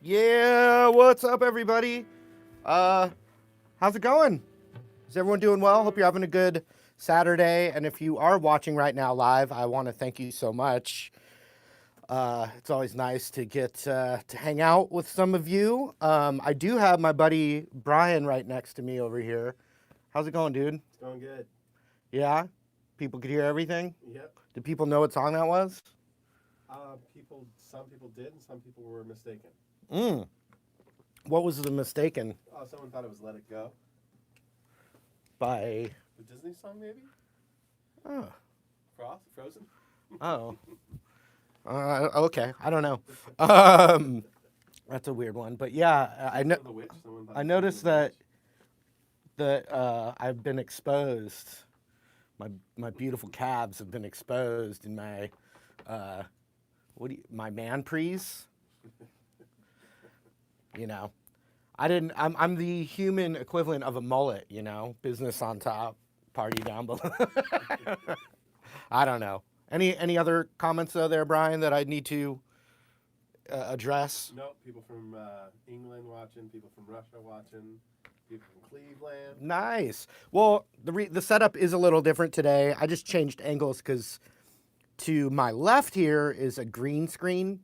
Yeah, what's up, everybody? How's it going? Is everyone doing well? Hope you're having a good Saturday. And if you are watching right now live, I want to thank you so much. It's always nice to get to hang out with some of you. I do have my buddy Brian right next to me over here. How's it going, dude? It's going good. Yeah? People could hear everything? Yep. Did people know what song that was? Some people did, and some people were mistaken. What was the mistaken? Someone thought it was "Let It Go." By The Disney song, maybe? Oh. Frozen? Oh. Okay. I don't know. That's a weird one, but yeah, The Witch? I noticed that I've been exposed. My beautiful calves have been exposed in my my man prees. You know, I'm the human equivalent of a mullet. You know, business on top, party down below. I don't know. Any other comments though there, Brian, that I need to address? No, people from England watching, people from Russia watching, people from Cleveland. Nice. Well, the setup is a little different today. I just changed angles because to my left here is a green screen,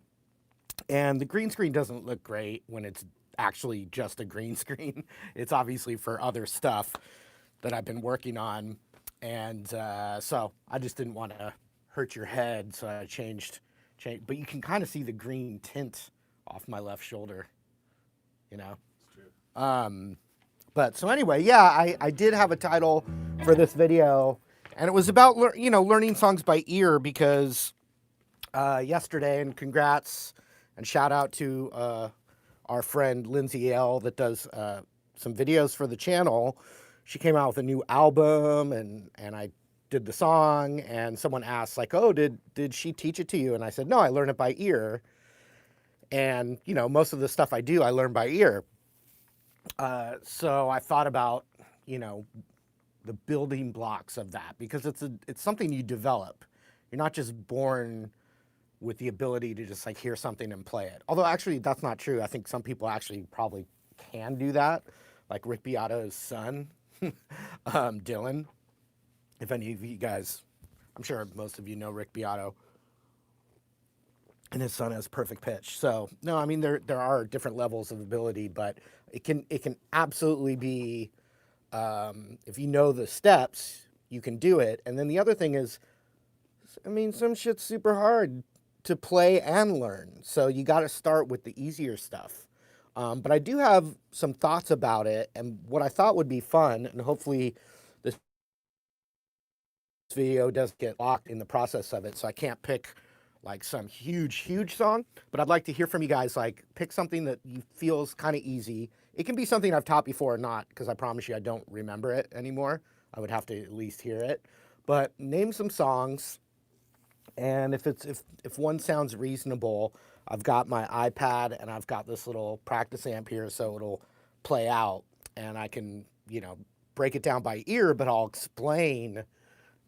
and the green screen doesn't look great when it's actually just a green screen. It's obviously for other stuff that I've been working on, and so I just didn't want to hurt your head, so I changed. But you can kind of see the green tint off my left shoulder, you know. It's true. But so anyway, yeah, I did have a title for this video, and it was about learning songs by ear because yesterday, and congrats and shout out to our friend Lindsay L that does some videos for the channel. She came out with a new album, and I did the song, and someone asked like, oh, did she teach it to you? And I said, no, I learned it by ear. And, you know, most of the stuff I do, I learn by ear. So I thought about, you know, the building blocks of that, because it's something you develop. You're not just born with the ability to just like hear something and play it. Although actually that's not true. I think some people actually probably can do that, like Rick Beato's son, Dylan. If any of you guys, I'm sure most of you know Rick Beato, and his son has perfect pitch. So no, I mean there are different levels of ability, but it can absolutely be, if you know the steps, you can do it. And then the other thing is, I mean, some shit's super hard to play and learn. So you got to start with the easier stuff. But I do have some thoughts about it, and what I thought would be fun, and hopefully this video doesn't get locked in the process of it, so I can't pick like some huge song, but I'd like to hear from you guys. Like, pick something that you feels kind of easy. It can be something I've taught before or not, because I promise you I don't remember it anymore. I would have to at least hear it. But name some songs, and if one sounds reasonable, I've got my iPad and I've got this little practice amp here, so it'll play out, and I can, you know, break it down by ear, but I'll explain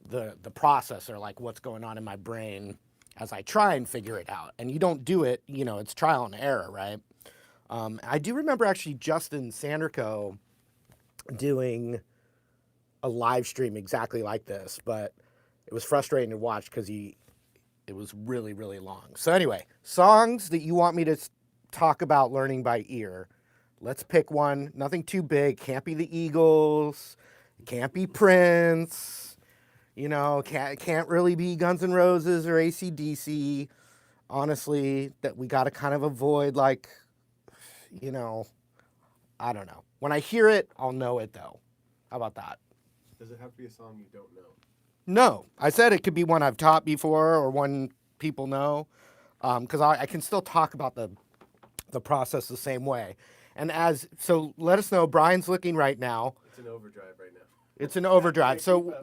the process, or like what's going on in my brain as I try and figure it out. And you don't do it, you know, it's trial and error, right? I do remember actually Justin Sanderco doing a live stream exactly like this, but it was frustrating to watch because it was really long. So anyway, songs that you want me to talk about learning by ear. Let's pick one. Nothing too big. Can't be the Eagles. Can't be Prince. You know, can't really be Guns N' Roses or AC/DC. Honestly, that we got to kind of avoid, like, you know, I don't know. When I hear it, I'll know it, though. How about that? Does it have to be a song you don't know? No. I said it could be one I've taught before or one people know, because I can still talk about the process the same way. And so let us know. Brian's looking right now. It's an overdrive right now. It's an overdrive. So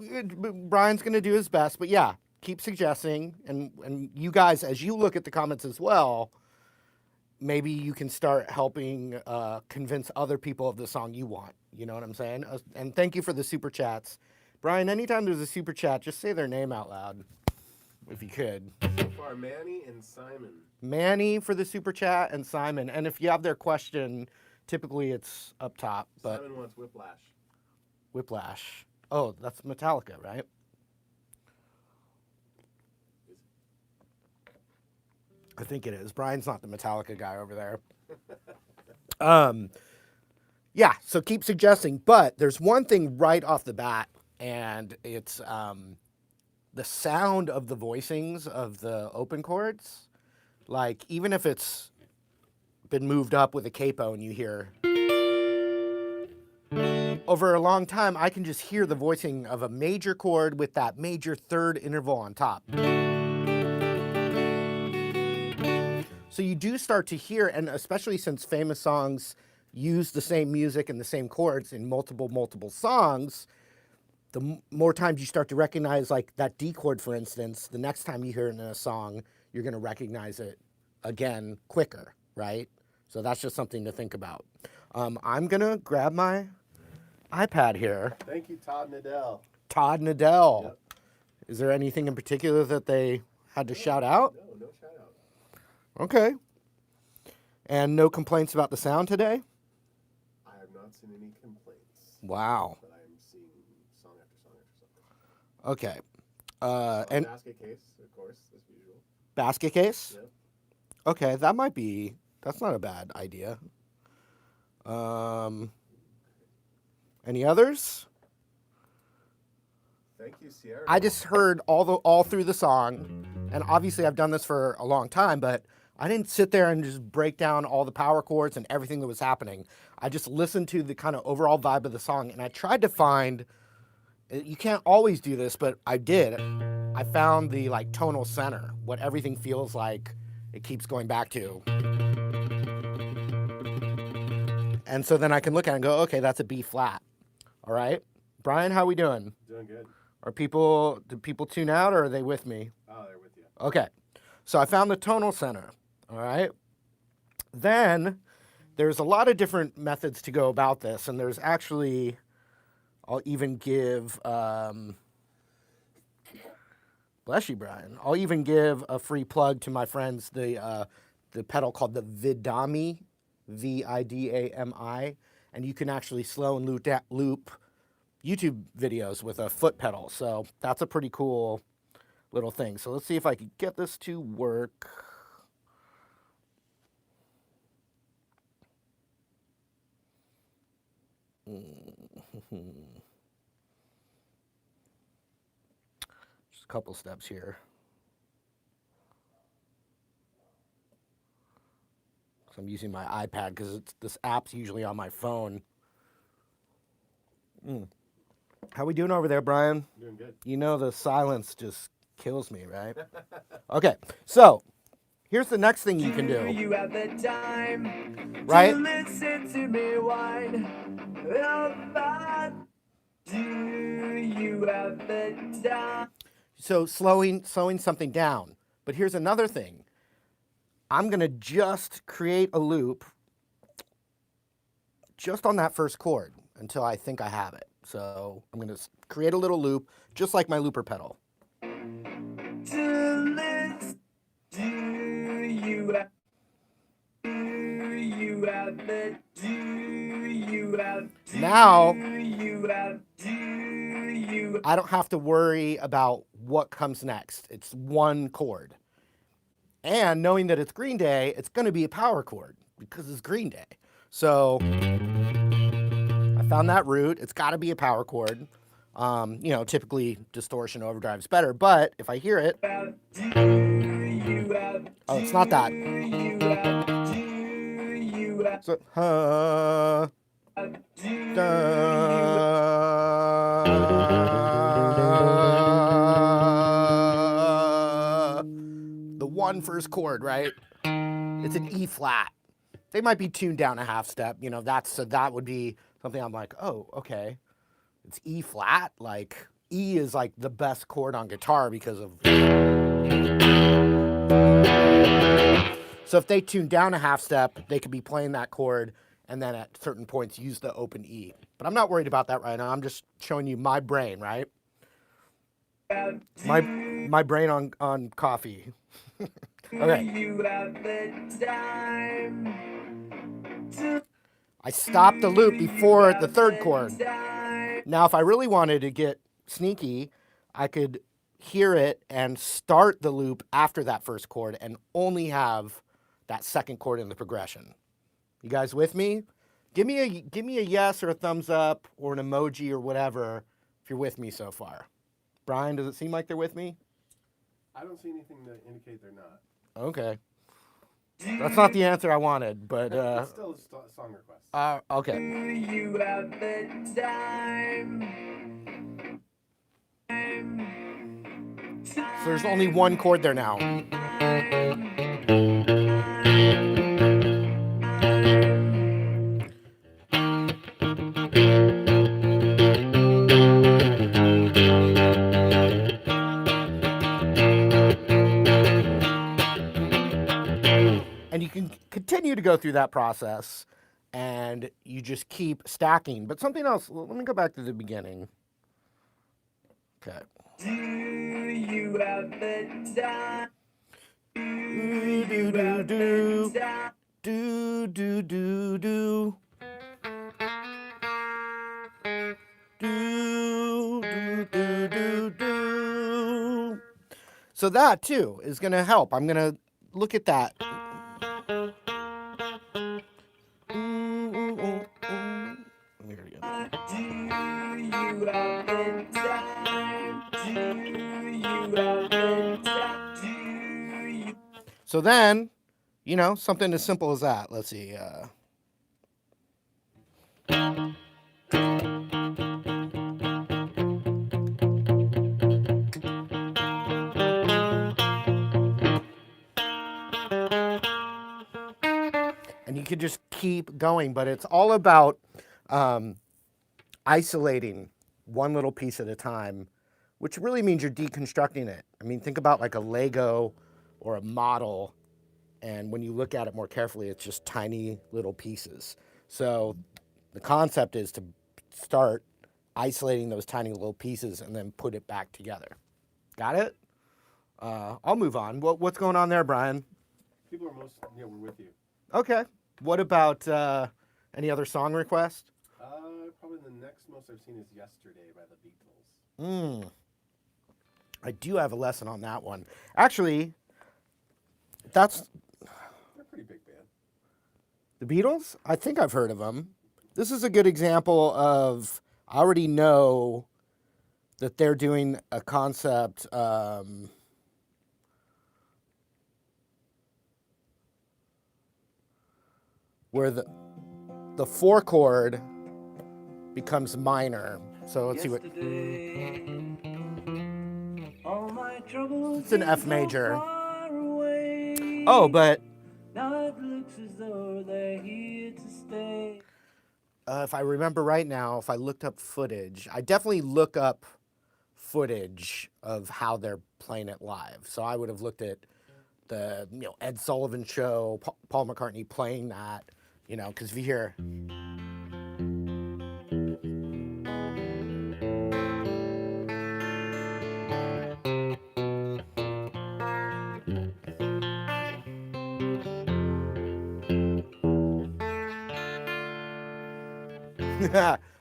Brian's going to do his best. But yeah, keep suggesting. And you guys, as you look at the comments as well, maybe you can start helping convince other people of the song you want. You know what I'm saying? And thank you for the super chats. Brian, anytime there's a super chat, just say their name out loud, if you could. So far, Manny and Simon. Manny for the super chat and Simon. And if you have their question, typically it's up top. But Simon wants Whiplash. Whiplash. Oh, that's Metallica, right? I think it is. Brian's not the Metallica guy over there. Yeah, so keep suggesting. But there's one thing right off the bat, and it's the sound of the voicings of the open chords. Like, even if it's been moved up with a capo and you hear, over a long time, I can just hear the voicing of a major chord with that major third interval on top. So you do start to hear, and especially since famous songs use the same music and the same chords in multiple songs, the more times you start to recognize, like that D chord, for instance, the next time you hear it in a song, you're going to recognize it again quicker, right? So that's just something to think about. I'm going to grab my iPad here. Thank you, Todd Nadell. Todd Nadell. Yep. Is there anything in particular that they had to shout out? No shout out. Okay. And no complaints about the sound today? I have not seen any complaints. Wow. But I'm seeing song after song after song. Okay. And Basket case, of course, as usual. basket case? Yep. Okay, that's not a bad idea. Any others? Thank you, Sierra. I just heard all through the song, and obviously I've done this for a long time, but I didn't sit there and just break down all the power chords and everything that was happening. I just listened to the kind of overall vibe of the song, and I tried to find, you can't always do this, but I did. I found the like tonal center, what everything feels like it keeps going back to. And so then I can look at it and go, okay, that's a B flat. All right. Brian, how we doing? Doing good. Do people tune out, or are they with me? Oh, they're with you. Okay. So I found the tonal center. All right. Then there's a lot of different methods to go about this. And there's actually, I'll even give, bless you, Brian. I'll even give a free plug to my friends, the pedal called the Vidami, Vidami. And you can actually slow and loop YouTube videos with a foot pedal. So that's a pretty cool little thing. So let's see if I can get this to work. Just a couple steps here. So I'm using my iPad because this app's usually on my phone. How we doing over there, Brian? Doing good. You know the silence just kills me, right? Okay, so here's the next thing you can do. You have the time right? to listen to me whine about. Do you have the time? So slowing something down. But here's another thing. I'm going to just create a loop just on that first chord until I think I have it. So I'm going to create a little loop just like my looper pedal. To listen. Do you have the Now, you I don't have to worry about what comes next. It's one chord. And knowing that it's Green Day, it's going to be a power chord because it's Green Day. So I found that root. It's got to be a power chord. You know, typically distortion overdrive is better, but if I hear it, oh, it's not that. So, the one first chord, right? It's an E flat. They might be tuned down a half step. You know, that would be something I'm like, oh, okay. It's E flat. Like E is like the best chord on guitar because of. So if they tune down a half step, they could be playing that chord and then at certain points use the open E. But I'm not worried about that right now. I'm just showing you my brain, right? My brain on coffee. Okay. I stopped the loop before the third chord. Now, if I really wanted to get sneaky, I could hear it and start the loop after that first chord and only have that second chord in the progression. You guys with me? Give me a yes or a thumbs up or an emoji or whatever if you're with me so far. Brian, does it seem like they're with me? I don't see anything to indicate they're not. Okay. That's not the answer I wanted, but It's still a song request. okay. You have the time. So there's only one chord there now. And you can continue to go through that process and you just keep stacking. But something else, let me go back to the beginning. Okay. Do you have the time? Do, do, do, do. Do, do, do, do. Do, do, do, do, do. So that too is going to help. I'm going to look at that. Here we go. Do you have the time? Do you have the time? Do you? So then, you know, something as simple as that. Let's see. And you could just keep going, but it's all about isolating one little piece at a time, which really means you're deconstructing it. I mean, think about like a Lego or a model, and when you look at it more carefully, it's just tiny little pieces. So the concept is to start isolating those tiny little pieces and then put it back together. Got it? I'll move on. What's going on there, Brian? People are we're with you. Okay. What about any other song requests? Probably the next most I've seen is Yesterday by the Beatles. I do have a lesson on that one. Actually, they're a pretty big band. The Beatles? I think I've heard of them. This is a good example of, I already know that they're doing a concept where the 4 chord becomes minor. So let's see what. It's an F major. Oh, but if I remember right now, if I looked up footage, I definitely look up footage of how they're playing it live. So I would have looked at the Ed Sullivan Show, Paul McCartney playing that, because if you hear.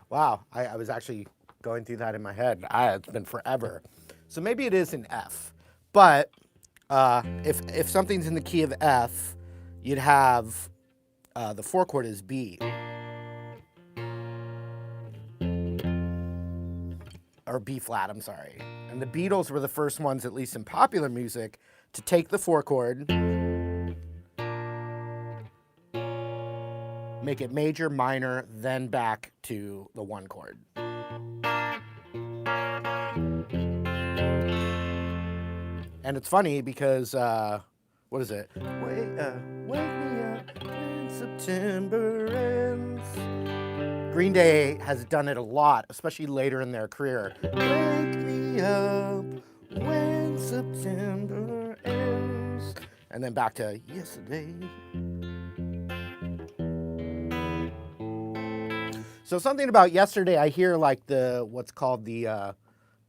Wow, I was actually going through that in my head. It's been forever. So maybe it is an F. But if something's in the key of F, you'd have the 4 chord is B. Or B flat, I'm sorry. And the Beatles were the first ones, at least in popular music, to take the 4 chord, make it major, minor, then back to the 1 chord. And it's funny because, what is it? Wake me up when September ends. Green Day has done it a lot, especially later in their career. Wake me up when September ends. And then back to yesterday. So something about yesterday, I hear like what's called the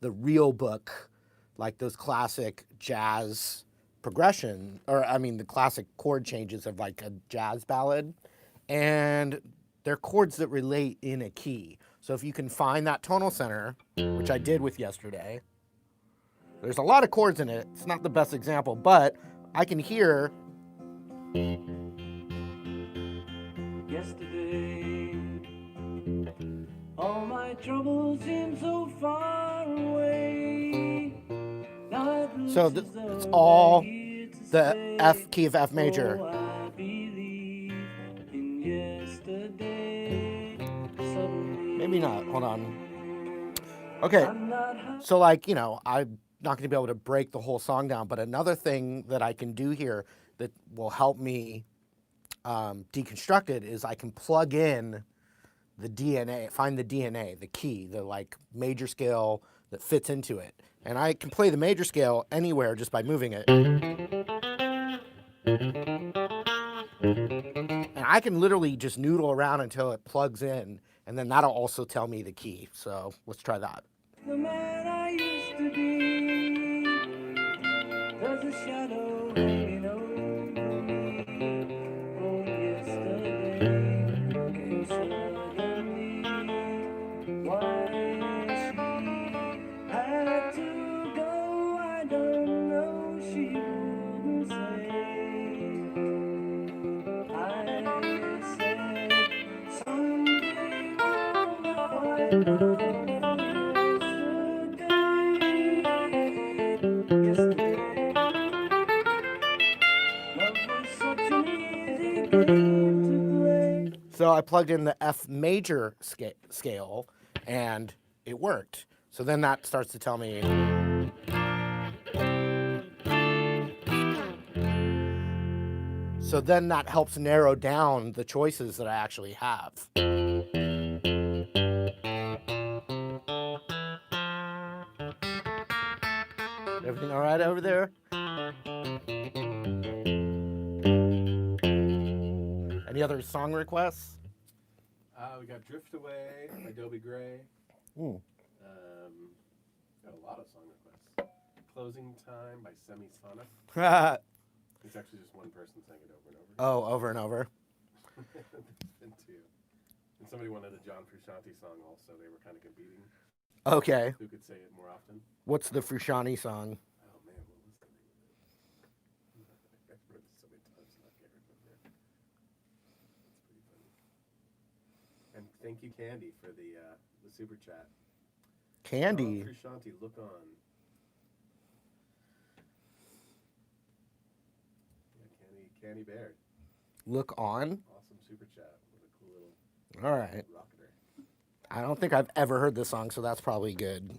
real book, like those classic jazz progression, or I mean the classic chord changes of like a jazz ballad, and they're chords that relate in a key. So if you can find that tonal center, which I did with yesterday, there's a lot of chords in it. It's not the best example, but I can hear. Yesterday, all my troubles seem so far away. Now it looks So as it's though all they're here to the stay. F key of F major. Oh, I believe in yesterday. Suddenly, Maybe not. Hold on. Okay. I'm not happy. So like, you know, I'm not going to be able to break the whole song down, but another thing that I can do here that will help me deconstruct it is I can plug in the DNA, find the DNA, the key, the like major scale that fits into it. And I can play the major scale anywhere just by moving it. And I can literally just noodle around until it plugs in, and then that'll also tell me the key. So let's try that. The man I used to be, there's a shadow hanging over me. Oh, yesterday came suddenly. Why she had to go, I don't know. She wouldn't say. I said someday, oh, now I know. So I plugged in the F major scale and it worked. So then that starts to tell me. So then that helps narrow down the choices that I actually have. Everything all right over there? Any other song requests? We got Drift Away by Dobie Gray. Ooh. Got a lot of song requests. Closing Time by Semisonic. It's actually just one person saying it over and over. Oh, over and over. There's been 2. And somebody wanted a John Frusciante song also. They were kind of competing. Okay. Who could say it more often? What's the Frusciante song? Oh man, what was the name of it? I've heard it so many times and I can't remember. That's pretty funny. And thank you, Candy, for the super chat. Candy. John Frusciante, Look On. Yeah, Candy Baird. Look On. Awesome super chat with a cool little All right. rocketer. I don't think I've ever heard this song, so that's probably good.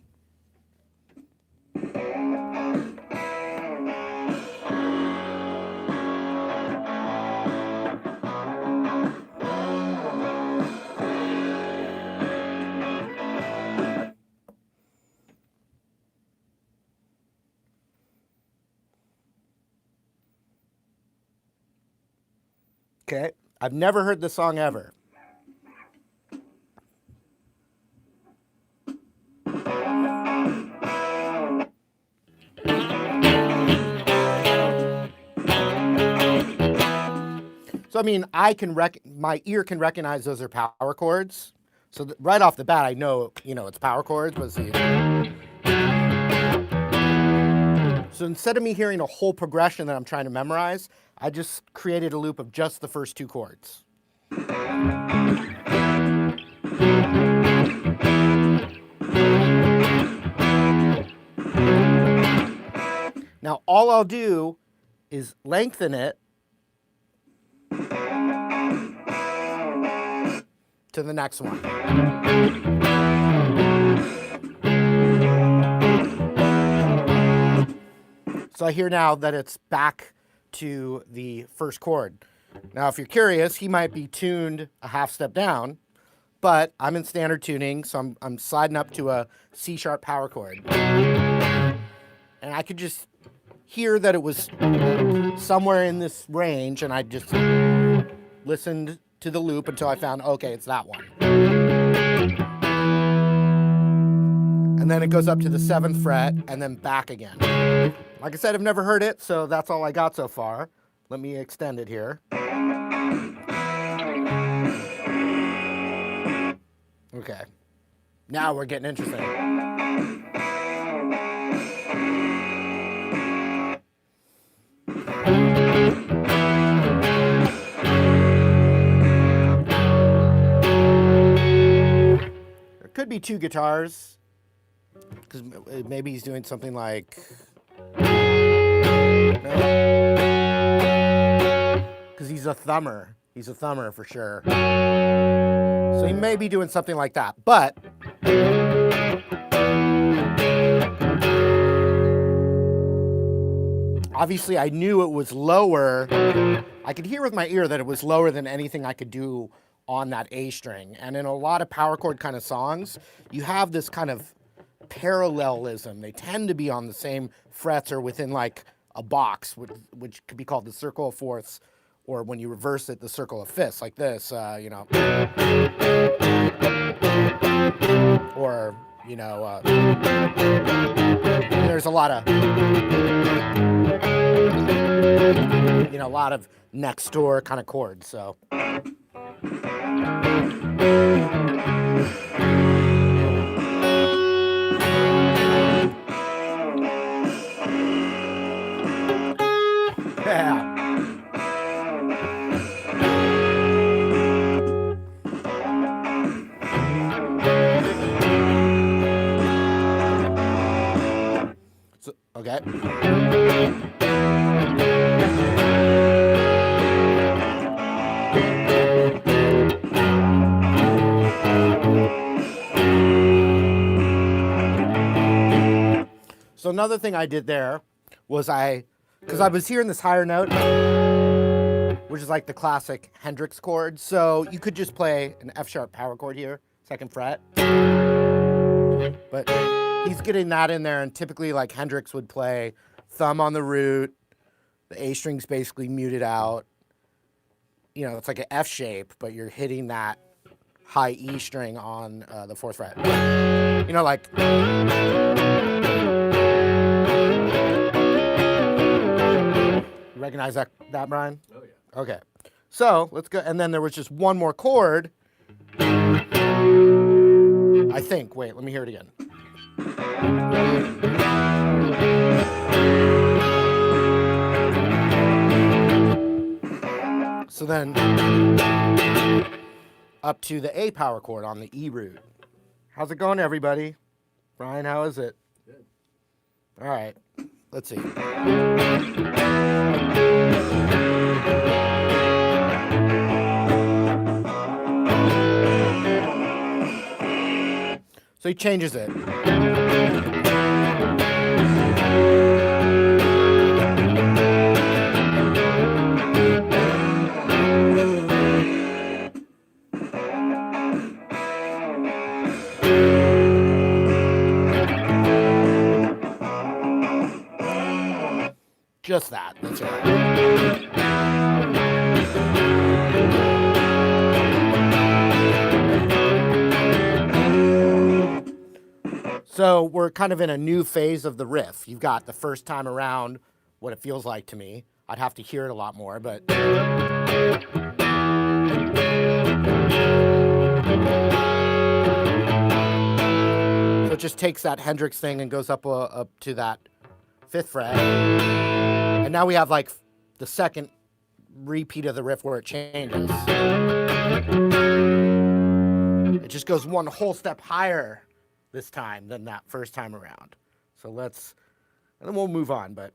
Okay. I've never heard this song ever. So I mean, my ear can recognize those are power chords. So right off the bat, I know, it's power chords. But see. So instead of me hearing a whole progression that I'm trying to memorize, I just created a loop of just the first 2 chords. Now all I'll do is lengthen it to the next one. So I hear now that it's back to the first chord. Now, if you're curious, he might be tuned a half step down, but I'm in standard tuning, so I'm sliding up to a C sharp power chord. And I could just hear that it was somewhere in this range, and I just listened to the loop until I found, okay, it's that one. And then it goes up to the 7th fret and then back again. Like I said, I've never heard it, so that's all I got so far. Let me extend it here. Okay. Now we're getting interesting. There could be 2 guitars, because maybe he's doing something like... Because he's a thumber. He's a thumber for sure. So he may be doing something like that. But obviously I knew it was lower. I could hear with my ear that it was lower than anything I could do on that A string. And in a lot of power chord kind of songs, you have this kind of parallelism. They tend to be on the same frets or within like a box, which could be called the circle of fourths, or when you reverse it, the circle of fifths, like this, you know. Or, you know, there's a lot of, you know, a lot of next door kind of chords, so. Yeah. So, okay. So another thing I did there was because I was hearing this higher note, which is like the classic Hendrix chord. So you could just play an F sharp power chord here, 2nd fret. But he's getting that in there, and typically like Hendrix would play thumb on the root, the A string's basically muted out. You know, it's like an F shape, but you're hitting that high E string on the 4th fret. You know, like... Recognize that, Brian? Oh, yeah. Okay. So, let's go. And then there was just one more chord. I think. Wait, let me hear it again. So then, up to the A power chord on the E root. How's it going, everybody? Brian, how is it? Good. All right. Let's see. So he changes it. Just that. That's right. So we're kind of in a new phase of the riff. You've got the first time around, what it feels like to me. I'd have to hear it a lot more, but... So it just takes that Hendrix thing and goes up to that 5th fret. And now we have like the second repeat of the riff where it changes. It just goes one whole step higher this time than that first time around. So let's, and then we'll move on, but.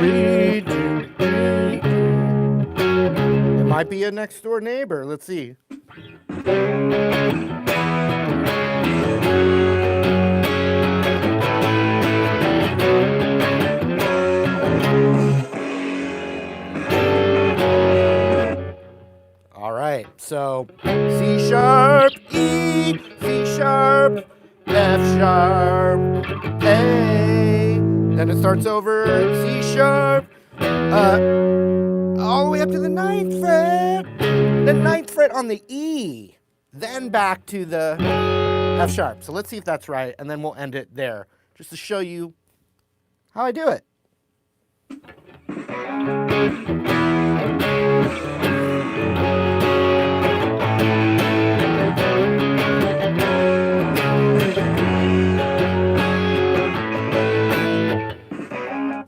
It might be a next door neighbor. Let's see. All right, so C sharp, E, C sharp, F sharp, A. Then it starts over C sharp, all the way up to the 9th fret. The 9th fret on the E, then back to the F sharp. So let's see if that's right, and then we'll end it there, just to show you how I do it.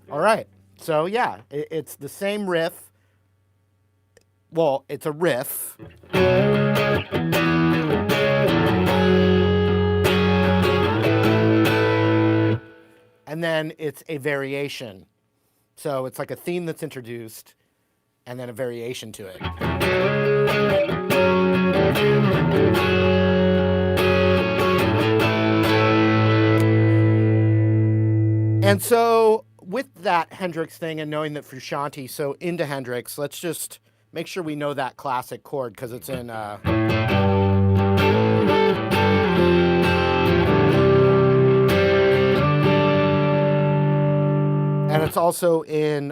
All right, so yeah, it's the same riff. Well, it's a riff. And then it's a variation. So it's like a theme that's introduced and then a variation to it. And so with that Hendrix thing and knowing that Frusciante's so into Hendrix, let's just make sure we know that classic chord because it's in and it's also in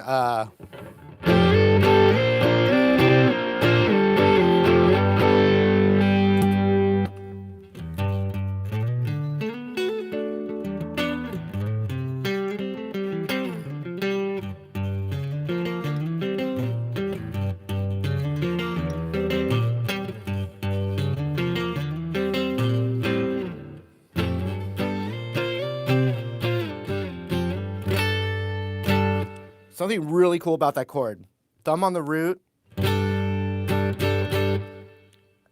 something really cool about that chord. Thumb on the root.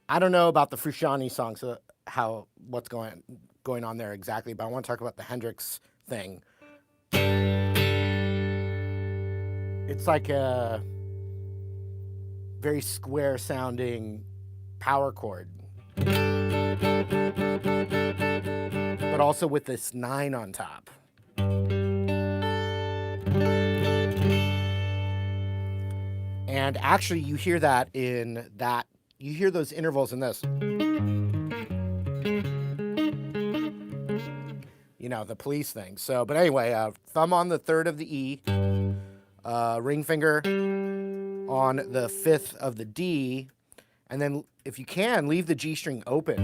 I don't know about the Frusciante songs, what's going on there exactly, but I want to talk about the Hendrix thing. It's like a very square sounding power chord, but also with this 9 on top. And actually, you hear that in that, you hear those intervals in this. You know, the Police thing. So, but anyway, thumb on the 3rd of the E, ring finger on the 5th of the D, and then if you can, leave the G string open.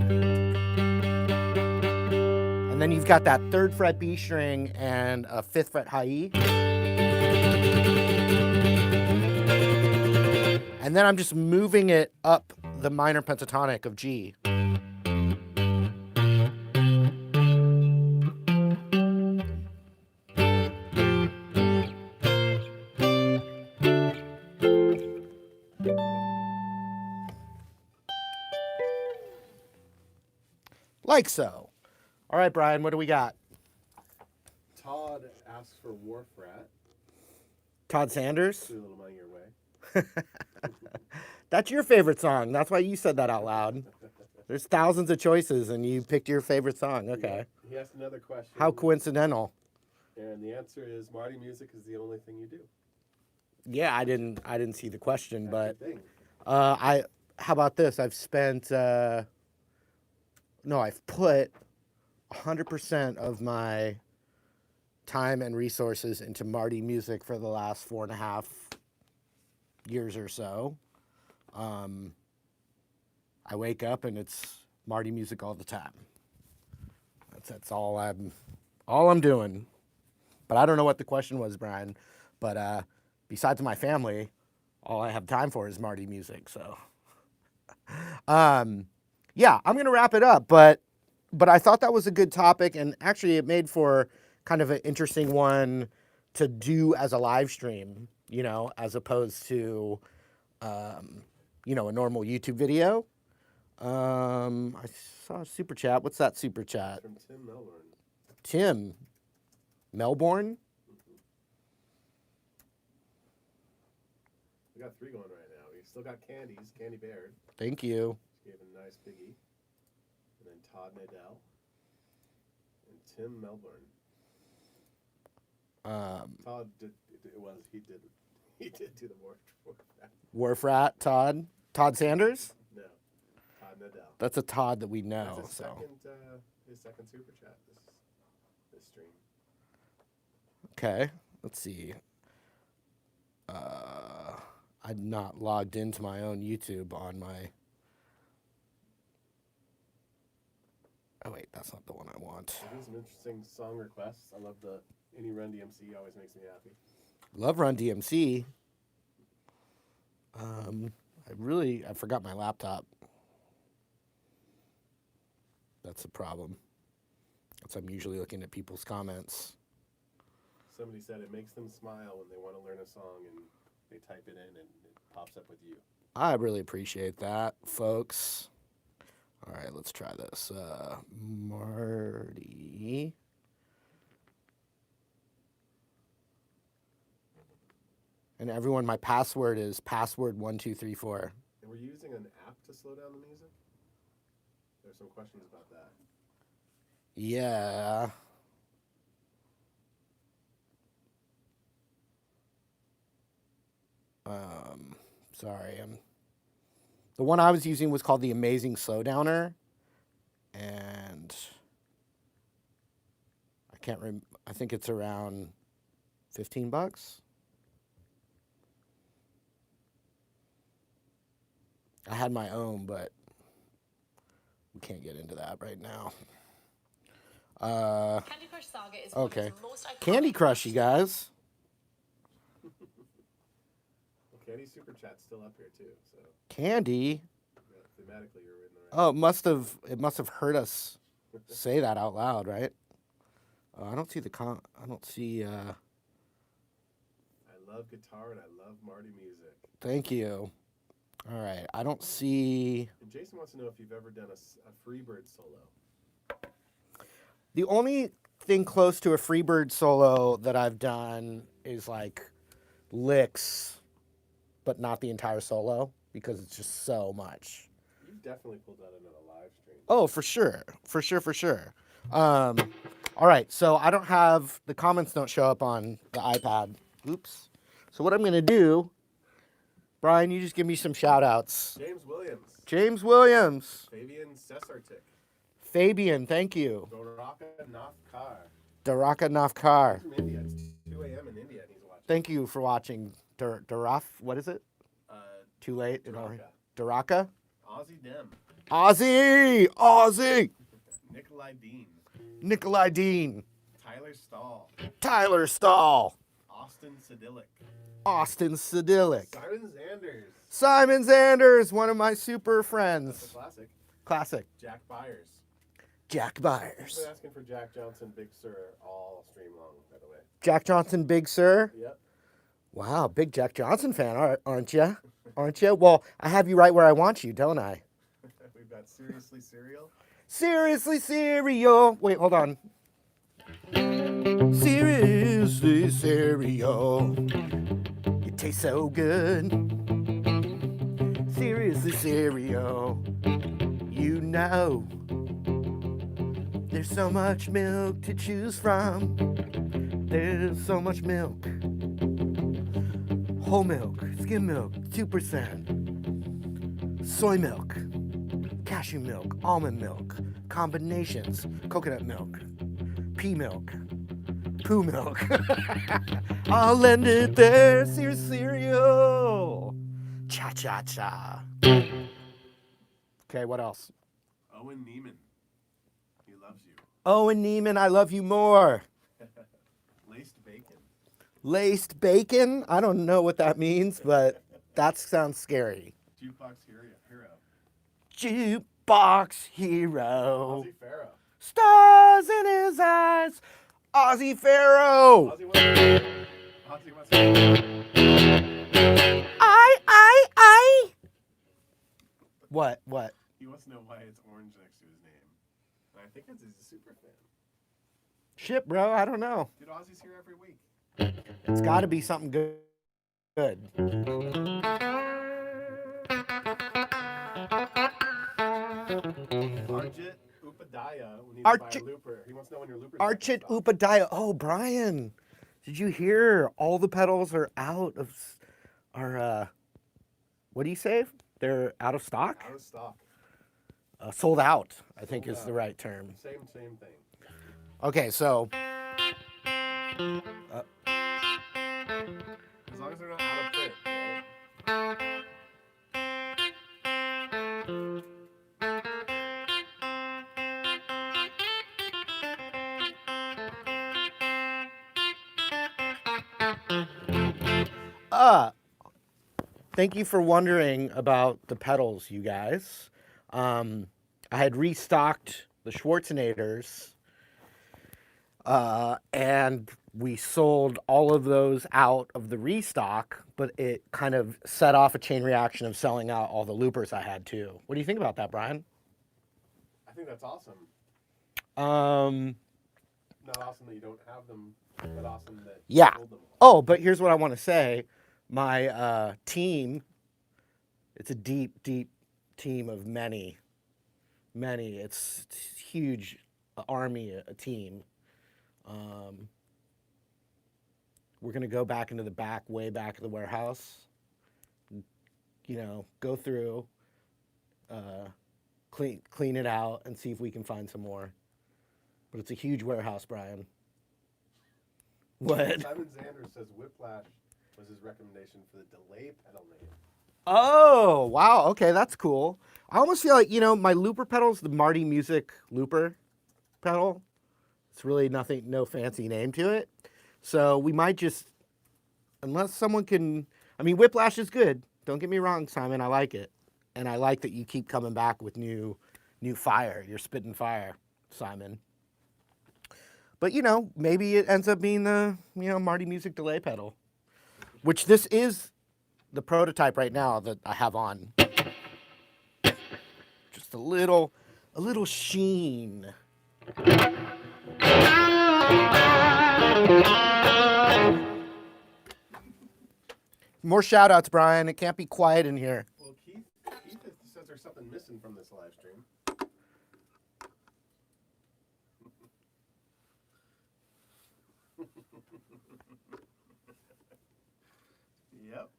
And then you've got that 3rd fret B string and a 5th fret high E. And then I'm just moving it up the minor pentatonic of G. Like so. All right, Brian, what do we got? Todd asks for Wharf Rat. Todd Sanders? Threw a little money your way. That's your favorite song. That's why you said that out loud. There's thousands of choices, and you picked your favorite song. Okay. Yeah. He asked another question. How coincidental. And the answer is Marty music is the only thing you do. Yeah, I didn't see the question, That's but the thing. how about this? I've put 100% of my time and resources into Marty music for the last 4.5 years or so. I wake up and it's Marty music all the time. That's all I'm doing. But I don't know what the question was, Brian. But besides my family, all I have time for is Marty music. So, yeah, I'm gonna wrap it up. But I thought that was a good topic, and actually, it made for kind of an interesting one to do as a live stream, you know, as opposed to, you know, a normal YouTube video. I saw a super chat. What's that super chat? From Tim Melbourne. Tim, Melbourne. We got 3 going right now. We still got Candy's, Candy Baird. Thank you. She gave a nice biggie. And then Todd Nadell. And Tim Melbourne. Todd did, he did do the Wharf Rat, Todd. Todd Sanders? No. Todd Nadell. That's a Todd that we know. That's So his second super chat this stream. okay, let's see. I'm not logged into my own YouTube on my. Oh wait, that's not the one I want. There's been some interesting song requests. I love any Run DMC always makes me happy. Love Run DMC. I forgot my laptop. That's a problem. That's I'm usually looking at people's comments. Somebody said it makes them smile when they want to learn a song and they type it in and it pops up with you. I really appreciate that, folks. All right, let's try this. Marty. And everyone, my password is password1234. And we're using an app to slow down the music? There's some questions about that. Yeah. Sorry. The one I was using was called the Amazing Slowdowner. And I think it's around $15. I had my own, but we can't get into that right now. Candy Crush Saga is Okay. one of the most iconic Candy Crush, you guys. Well, Candy's super chat's still up here too, so Candy. thematically you're in the right. Oh, it must have heard us say that out loud, right? I don't see I don't see. I love guitar and I love Marty music. Thank you. All right, I don't see. And Jason wants to know if you've ever done a Freebird solo. The only thing close to a Freebird solo that I've done is like licks, but not the entire solo because it's just so much. You definitely pulled that in on a live stream. Oh, for sure. All right, so I don't have the comments don't show up on the iPad. Oops. So what I'm gonna do, Brian, you just give me some shout outs. James Williams. Fabian Cesartic. Fabian, thank you. Doraka Nafkar. Daraka Nafkar. From India. It's 2 a.m. in India and he's watching. Thank you for watching. Daraf, what is it? Too late. Daraka. Ozzy Dem. Ozzy. Nikolai Dean. Tyler Stahl. Austin Sedillick. Simon Simon Zanders. Zanders, one of my super That's a friends. classic. Classic. Jack Jack Byers. Byers. Been asking for Jack Johnson, Big Sur, all stream long, by the way. Jack Johnson, Big Sur. Yep. Wow, big Jack Johnson fan, aren't you? Aren't you? Well, I have you right where I want you, don't I? We've got Seriously Cereal. Seriously, cereal. Wait, hold on. Seriously, cereal. It tastes so good. Seriously, cereal. You know, there's so much milk to choose from. There's so much milk. Whole milk, skim milk, 2%. Soy milk, cashew milk, almond milk, combinations, coconut milk, pea milk, poo milk. I'll lend it there, cereal. Cha-cha-cha. Okay, what else? Owen Neiman. He loves you. Owen Neiman, I love you more. Laced Bacon. Laced bacon? I don't know what that means, but that sounds scary. Jukebox Hero. Jukebox hero. Ozzy Farrow. Stars in his eyes. Ozzy Pharaoh. Ozzy wants to. I. What? He wants to know why it's orange next to his name. And I think it's he's a super fan. Shit, bro. I don't know. Dude, Ozzy's here every week. It's got to be something good. Arjit Upadhyaya needs to buy a looper. He wants to know when your looper's Archit Upadhyaya. Oh, Brian, did you hear all the pedals are out of, what do you say? They're out of stock? Out of stock. Sold out, I think Sold is out. the right term. Same thing. Okay, so. As long as they're not out of print, right? Thank you for wondering about the pedals, you guys. I had restocked the Schwarzeneggers, and we sold all of those out of the restock, but it kind of set off a chain reaction of selling out all the loopers I had too. What do you think about that, Brian? I think that's awesome. Not awesome that you don't have them, but awesome that Yeah. you sold them. Oh, but here's what I want to say. My team, it's a deep team of many. It's huge army, a team. We're going to go back into the back, way back of the warehouse, go through, clean it out, and see if we can find some more. But it's a huge warehouse, Brian. What? Simon Zanders says Whiplash was his recommendation for the delay pedal name. Oh, wow. Okay, that's cool. I almost feel like, my looper pedal's the Marty Music looper pedal. It's really no fancy name to it. So we might just, unless someone can, Whiplash is good. Don't get me wrong, Simon. I like it. And I like that you keep coming back with new fire. You're spitting fire, Simon. But, maybe it ends up being the, Marty Music delay pedal, which this is the prototype right now that I have on. Just a little sheen. More shout outs, Brian. It can't be quiet in here. Well, Keith says there's something missing from this live stream. Yep.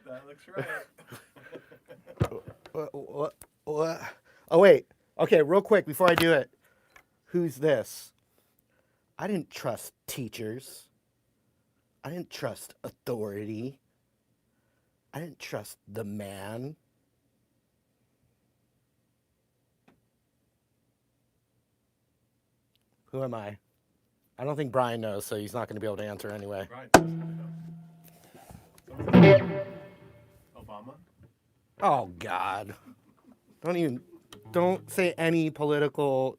That looks right. What? Oh, wait. Okay, real quick before I do it. Who's this? I didn't trust teachers. I didn't trust authority. I didn't trust the man. Who am I? I don't think Brian knows, so he's not going to be able to answer anyway. Right. Obama? Oh, God. Don't say any political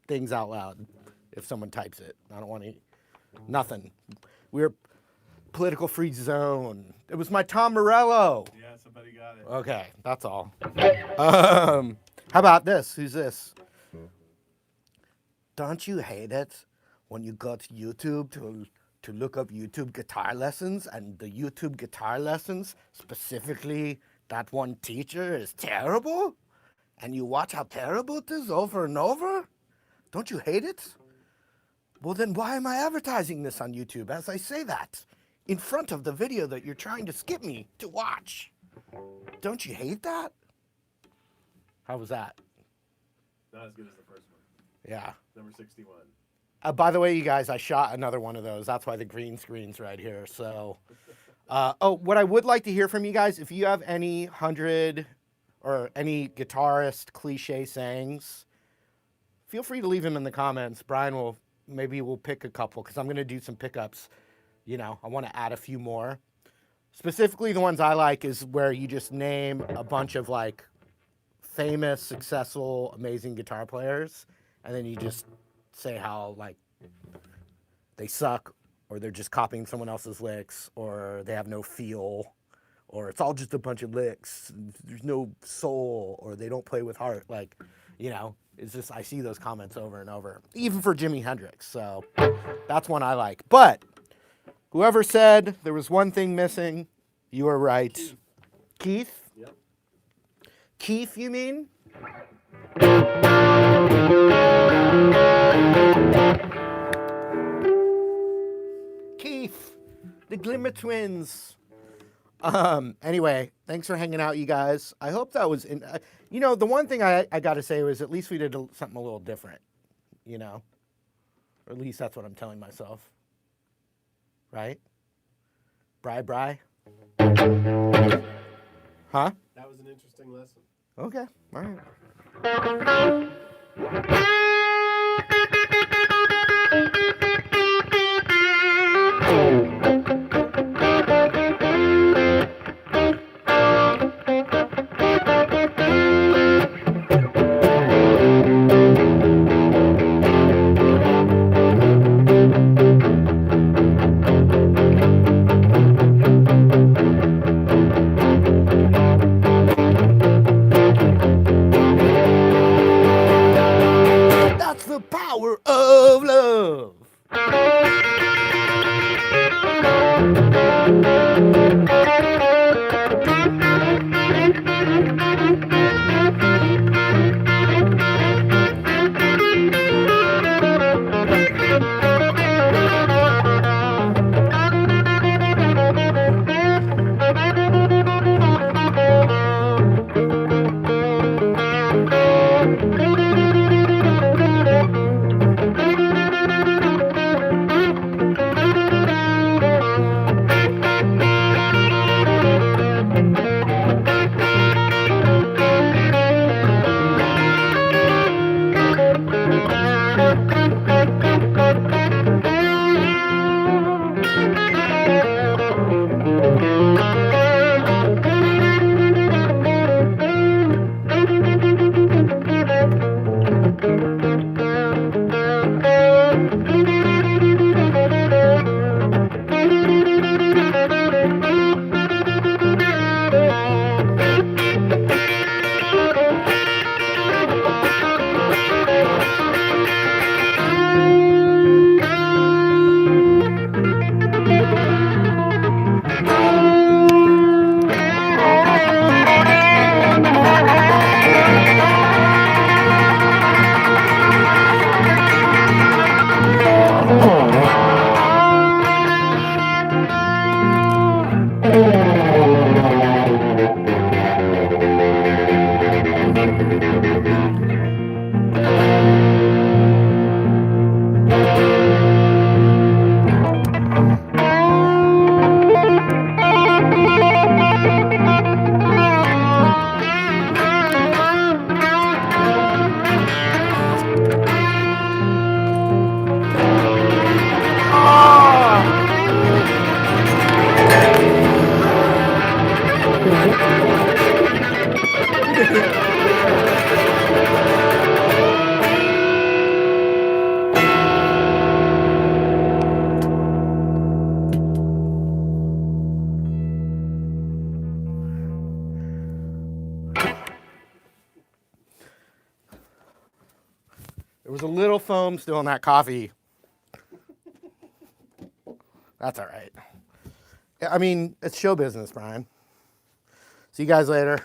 things out loud if someone types it. I don't want nothing. We're political free zone. It was my Tom Morello. Yeah, somebody got it. Okay, that's all. How about this? Who's this? Don't you hate it when you go to YouTube to look up YouTube guitar lessons, and the YouTube guitar lessons, specifically that one teacher, is terrible? And you watch how terrible it is over and over? Don't you hate it? Well, then why am I advertising this on YouTube as I say that in front of the video that you're trying to skip me to watch? Don't you hate that? How was that? Not as good as the first one. Yeah. Number 61. By the way, you guys, I shot another one of those. That's why the green screen's right here. So, what I would like to hear from you guys, if you have any 100 or any guitarist cliche sayings, feel free to leave them in the comments. Brian we'll pick a couple, because I'm going to do some pickups. I want to add a few more. Specifically, the ones I like is where you just name a bunch of like famous, successful, amazing guitar players, and then you just say how like they suck, or they're just copying someone else's licks, or they have no feel, or it's all just a bunch of licks. There's no soul, or they don't play with heart. Like, it's just, I see those comments over and over, even for Jimi Hendrix. So that's one I like. But whoever said there was one thing missing, you are right. Keith? Yep. Keith, you mean? Keith, the Glimmer Twins. Anyway, thanks for hanging out, you guys. I hope that was, the one thing I got to say was at least we did something a little different, or at least that's what I'm telling myself. Right? Bri? Huh? That was an interesting lesson. Okay, all right. That's the power of love. There was a little foam still in that coffee. That's all right. I mean, it's show business, Brian. See you guys later.